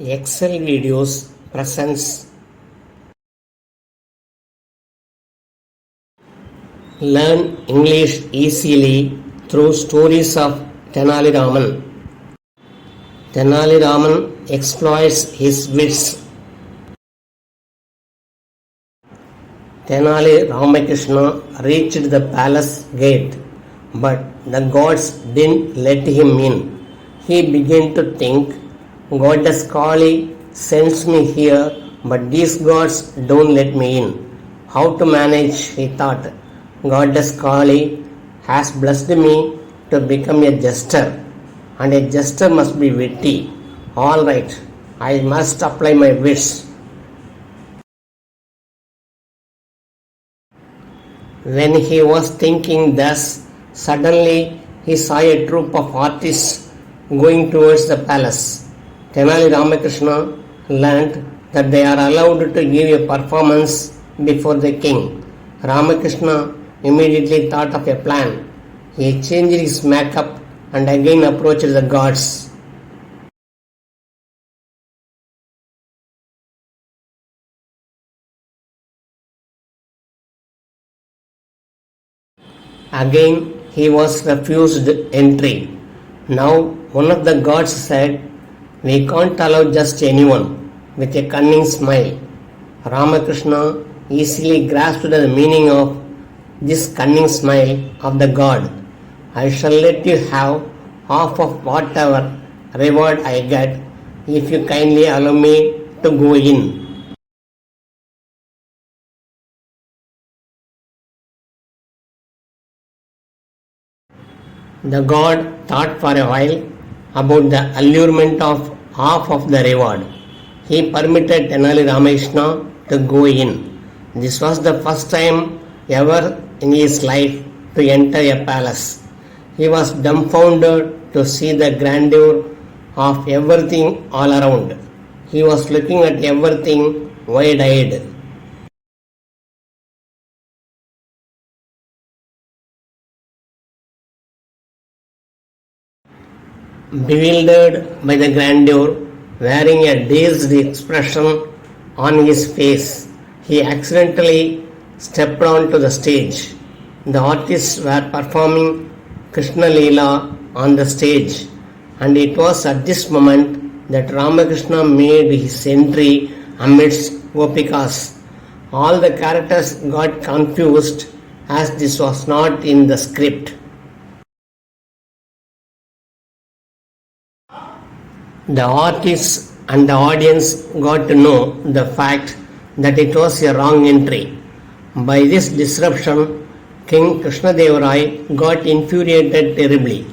Excel Videos presents Learn English easily through stories of Tenali Raman. Tenali Raman exploits his wits. Tenali Ramakrishna reached the palace gate, but the gods didn't let him in. He began to think, Goddess Kali sends me here, but these gods don't let me in. How to manage, he thought. Goddess Kali has blessed me to become a jester, and a jester must be witty. All right, I must apply my wits. When he was thinking thus, suddenly he saw a troop of artists going towards the palace. Tenali Ramakrishna learned that they are allowed to give a performance before the king. Ramakrishna immediately thought of a plan. He changed his makeup and again approached the gods. Again he was refused entry. Now one of the gods said, We can't allow just anyone, with a cunning smile. Ramakrishna easily grasped the meaning of this cunning smile of the god. I shall let you have half of whatever reward I get if you kindly allow me to go in. The god thought for a while about the allurement of half of the reward. He permitted Tenali Ramakrishna to go in. This was the first time ever in his life to enter a palace. He was dumbfounded to see the grandeur of everything all around. He was looking at everything wide-eyed. Bewildered by the grandeur, wearing a dazed expression on his face, he accidentally stepped onto the stage. The artists were performing Krishna Leela on the stage, and it was at this moment that Ramakrishna made his entry amidst Gopikas. All the characters got confused as this was not in the script. The artists and the audience got to know the fact that it was a wrong entry. By this disruption, King Krishnadevarai got infuriated terribly.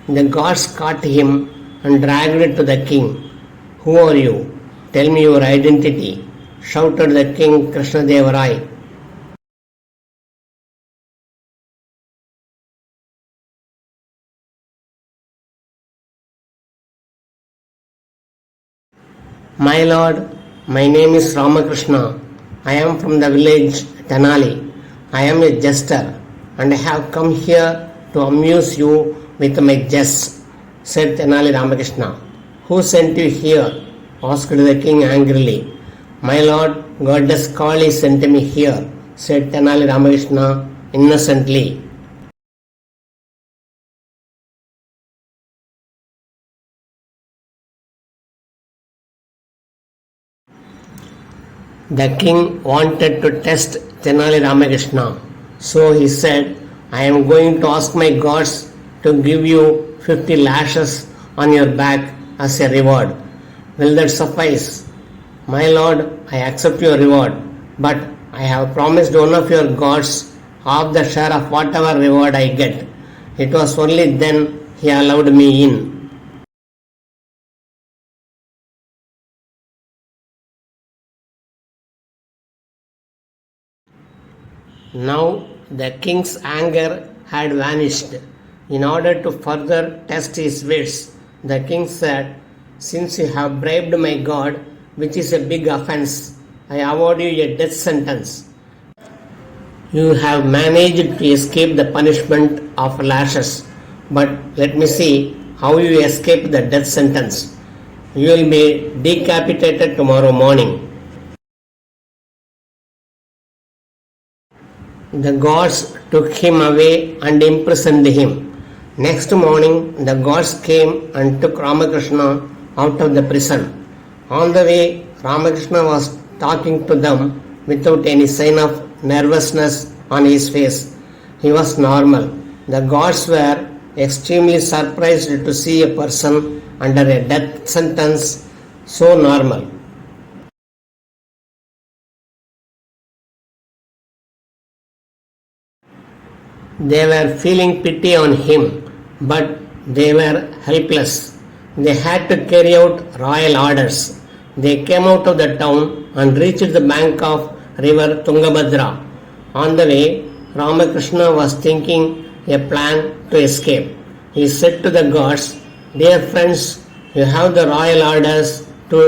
The gods caught him and dragged to the king. Who are you? Tell me your identity, shouted the king Krishnadevarai. My lord, my name is Ramakrishna. I am from the village Tenali. I am a jester and I have come here to amuse you with my jests, said Tenali Ramakrishna. Who sent you here? Asked the king angrily. My lord, Goddess Kali sent me here, said Tenali Ramakrishna innocently. The king wanted to test Tenali Ramakrishna, so he said, I am going to ask my gods to give you 50 lashes on your back as a reward. Will that suffice? My lord, I accept your reward, but I have promised one of your gods half the share of whatever reward I get. It was only then he allowed me in. Now the king's anger had vanished. In order to further test his wits, the king said, Since you have bribed my god, which is a big offense, I award you a death sentence. You have managed to escape the punishment of lashes, but let me see how you escape the death sentence. You will be decapitated tomorrow morning. The gods took him away and imprisoned him. Next morning, the gods came and took Ramakrishna out of the prison. On the way, Ramakrishna was talking to them without any sign of nervousness on his face. He was normal. The gods were extremely surprised to see a person under a death sentence so normal. They were feeling pity on him, but they were helpless. They had to carry out royal orders. They came out of the town and reached the bank of river Tungabhadra. On the way, Ramakrishna was thinking a plan to escape. He said to the gods, "Dear friends, you have the royal orders to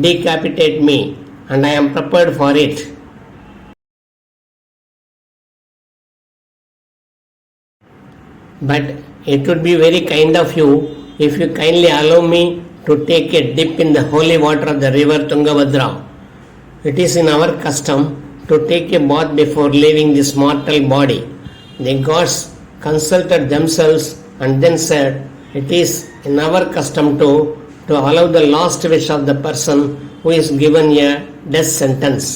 decapitate me, and I am prepared for it. But it would be very kind of you if you kindly allow me to take a dip in the holy water of the river Tungabhadra. It is in our custom to take a bath before leaving this mortal body." The gods consulted themselves and then said, "It is in our custom to allow the last wish of the person who is given a death sentence."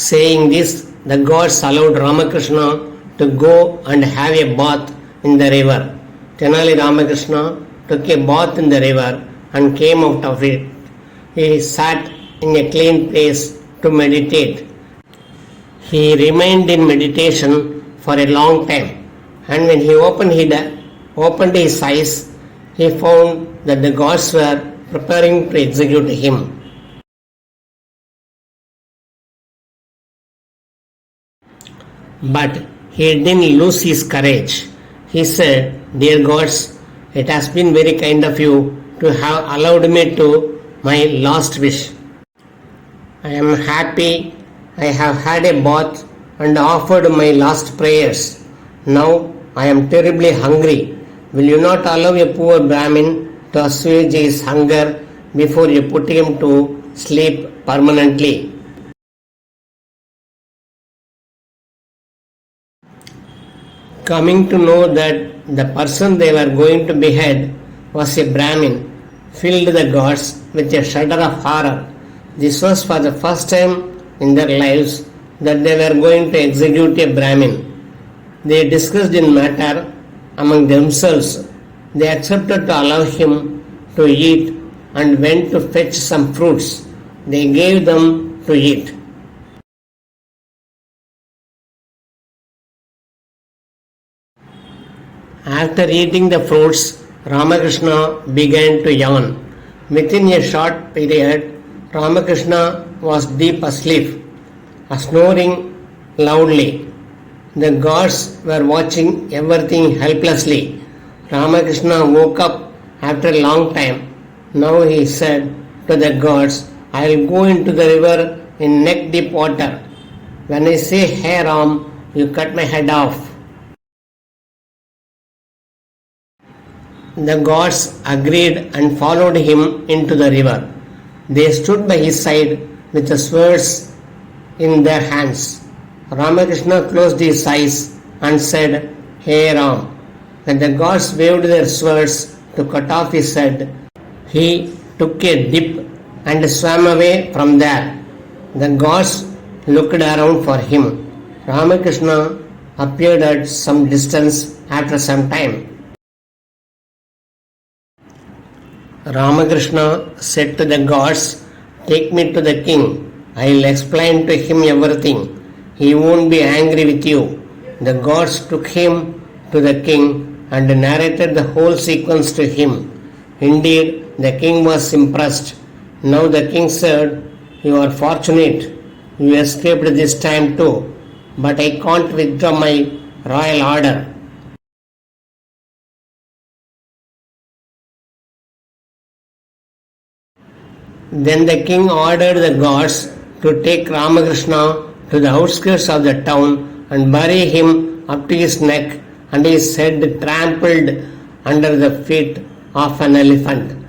Saying this, the gods allowed Ramakrishna to go and have a bath in the river. Tenali Ramakrishna took a bath in the river and came out of it. He sat in a clean place to meditate. He remained in meditation for a long time, and when he opened his eyes, he found that the gods were preparing to execute him. But he didn't lose his courage. He said, "Dear gods, it has been very kind of you to have allowed me to my last wish. I am happy I have had a bath and offered my last prayers. Now I am terribly hungry. Will you not allow a poor Brahmin to assuage his hunger before you put him to sleep permanently?" Coming to know that the person they were going to behead was a Brahmin, filled the gods with a shudder of horror. This was for the first time in their lives that they were going to execute a Brahmin. They discussed in matter among themselves. They accepted to allow him to eat and went to fetch some fruits. They gave them to eat. After eating the fruits, Ramakrishna began to yawn. Within a short period, Ramakrishna was deep asleep, snoring loudly. The gods were watching everything helplessly. Ramakrishna woke up after a long time. Now he said to the gods, "I will go into the river in neck-deep water. When I say, 'Hey Ram,' you cut my head off." The gods agreed and followed him into the river. They stood by his side with the swords in their hands. Ramakrishna closed his eyes and said, "Hey Ram." When the gods waved their swords to cut off his head, he took a dip and swam away from there. The gods looked around for him. Ramakrishna appeared at some distance after some time. Ramakrishna said to the gods, "Take me to the king. I will explain to him everything. He won't be angry with you." The gods took him to the king and narrated the whole sequence to him. Indeed, the king was impressed. Now the king said, "You are fortunate. You escaped this time too, but I can't withdraw my royal order." Then the king ordered the gods to take Ramakrishna to the outskirts of the town and bury him up to his neck and his head trampled under the feet of an elephant.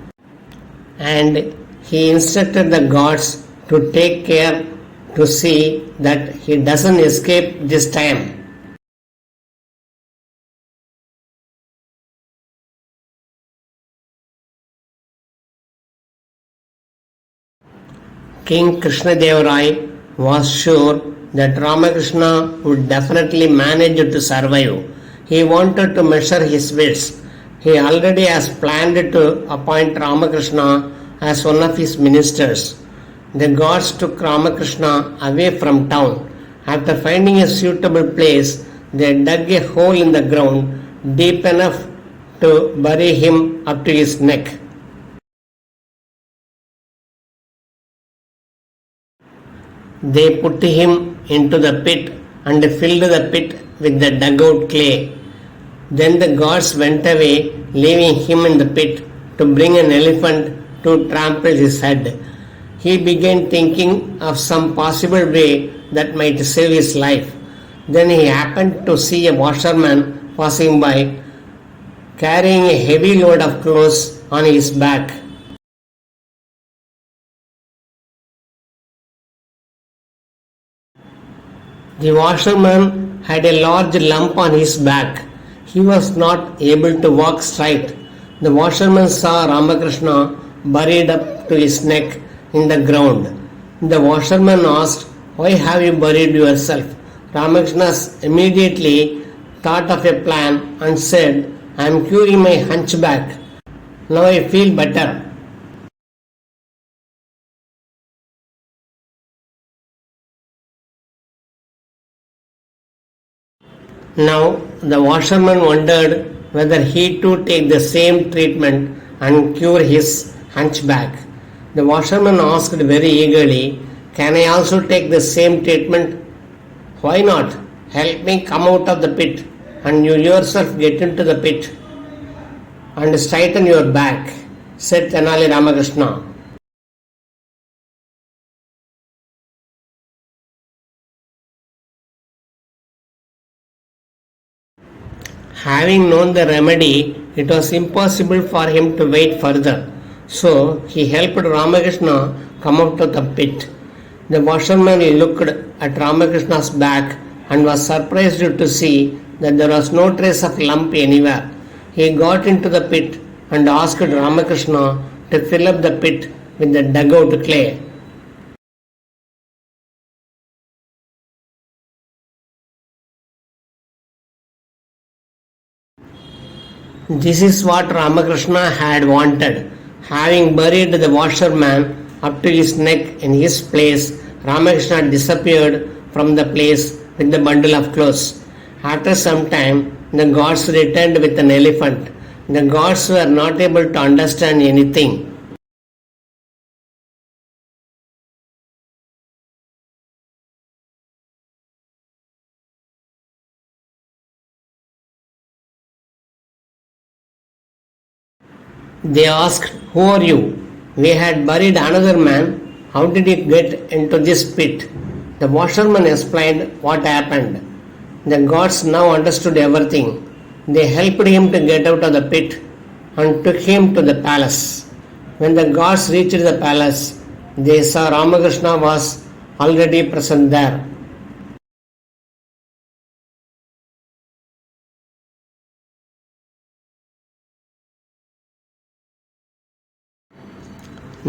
And he instructed the gods to take care to see that he doesn't escape this time. King Krishnadevarai was sure that Ramakrishna would definitely manage to survive. He wanted to measure his wits. He already has planned to appoint Ramakrishna as one of his ministers. The gods took Ramakrishna away from town. After finding a suitable place, they dug a hole in the ground deep enough to bury him up to his neck. They put him into the pit and filled the pit with the dugout clay. Then the gods went away, leaving him in the pit to bring an elephant to trample his head. He began thinking of some possible way that might save his life. Then he happened to see a washerman passing by, carrying a heavy load of clothes on his back. The washerman had a large lump on his back. He was not able to walk straight. The washerman saw Ramakrishna buried up to his neck in the ground. The washerman asked, "Why have you buried yourself?" Ramakrishna immediately thought of a plan and said, "I am curing my hunchback. Now I feel better." Now the washerman wondered whether he too take the same treatment and cure his hunchback. The washerman asked very eagerly, "Can I also take the same treatment?" "Why not? Help me come out of the pit, and you yourself get into the pit and straighten your back," said Tenali Ramakrishna. Having known the remedy, it was impossible for him to wait further. So he helped Ramakrishna come out of the pit. The washerman looked at Ramakrishna's back and was surprised to see that there was no trace of lump anywhere. He got into the pit and asked Ramakrishna to fill up the pit with the dugout clay. This is what Ramakrishna had wanted. Having buried the washerman up to his neck in his place, Ramakrishna disappeared from the place with the bundle of clothes. After some time, the gods returned with an elephant. The gods were not able to understand anything. They asked, "Who are you? We had buried another man. How did you get into this pit?" The washerman explained what happened. The gods now understood everything. They helped him to get out of the pit and took him to the palace. When the gods reached the palace, they saw Ramakrishna was already present there.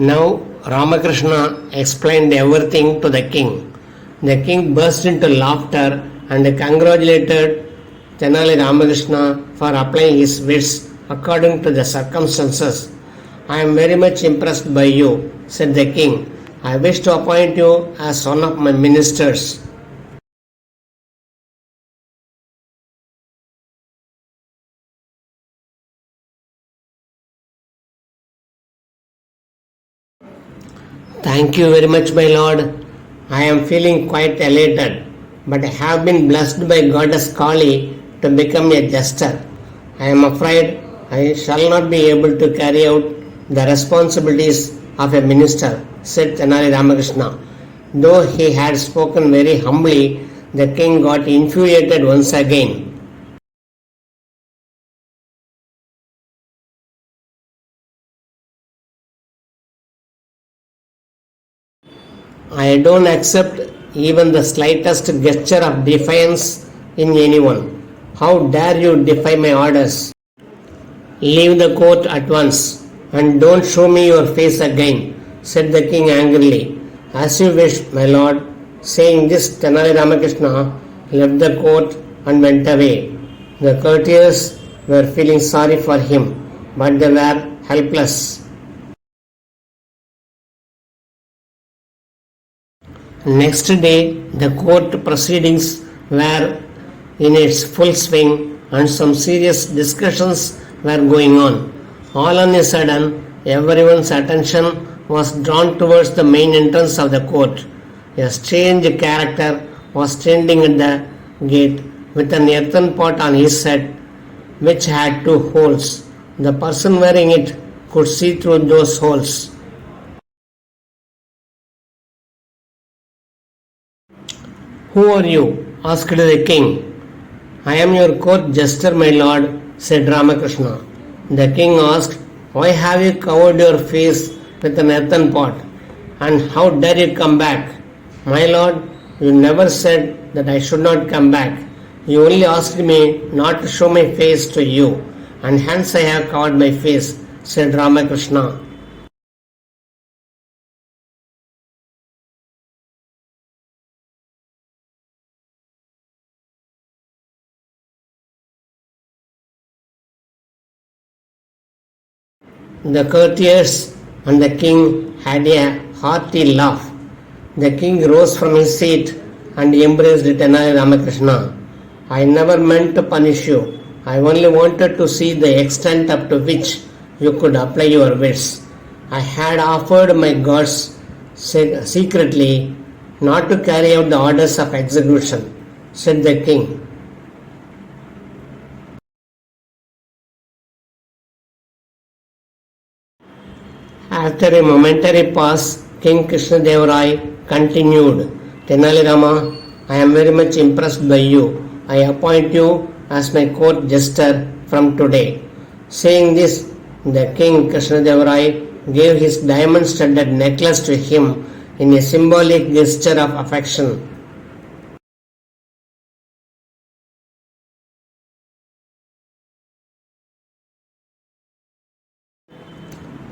Now Ramakrishna explained everything to the king. The king burst into laughter and congratulated Tenali Ramakrishna for applying his wits according to the circumstances. "I am very much impressed by you," said the king. "I wish to appoint you as one of my ministers." "Thank you very much, my lord. I am feeling quite elated, but I have been blessed by Goddess Kali to become a jester. I am afraid I shall not be able to carry out the responsibilities of a minister," said Tenali Ramakrishna. Though he had spoken very humbly, The king got infuriated once again. I don't accept even the slightest gesture of defiance in anyone. How dare you defy my orders? Leave the court at once and don't show me your face again, said the king angrily. As you wish, my lord. Saying this, Tenali Ramakrishna left the court and went away. The courtiers were feeling sorry for him, but they were helpless. Next day, the court proceedings were in its full swing and some serious discussions were going on. All on a sudden, everyone's attention was drawn towards the main entrance of the court. A strange character was standing at the gate with an earthen pot on his head which had two holes. The person wearing it could see through those holes. Who are you? Asked the king. I am your court jester, my lord, said Ramakrishna. The king asked, why have you covered your face with an earthen pot? And how dare you come back? My lord, you never said that I should not come back. You only asked me not to show my face to you, and hence I have covered my face, said Ramakrishna. The courtiers and the king had a hearty laugh. The king rose from his seat and embraced Tenali Ramakrishna. I never meant to punish you. I only wanted to see the extent up to which you could apply your wits. I had offered my gods secretly not to carry out the orders of execution, said the king. After a momentary pause, King Krishnadevarai continued, Tenali Rama, I am very much impressed by you. I appoint you as my court jester from today. Saying this, the king Krishnadevarai gave his diamond-studded necklace to him in a symbolic gesture of affection.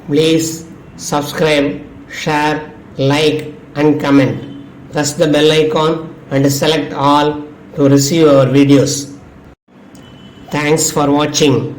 Please subscribe, share, like and comment. Press the bell icon and select all to receive our videos. Thanks for watching.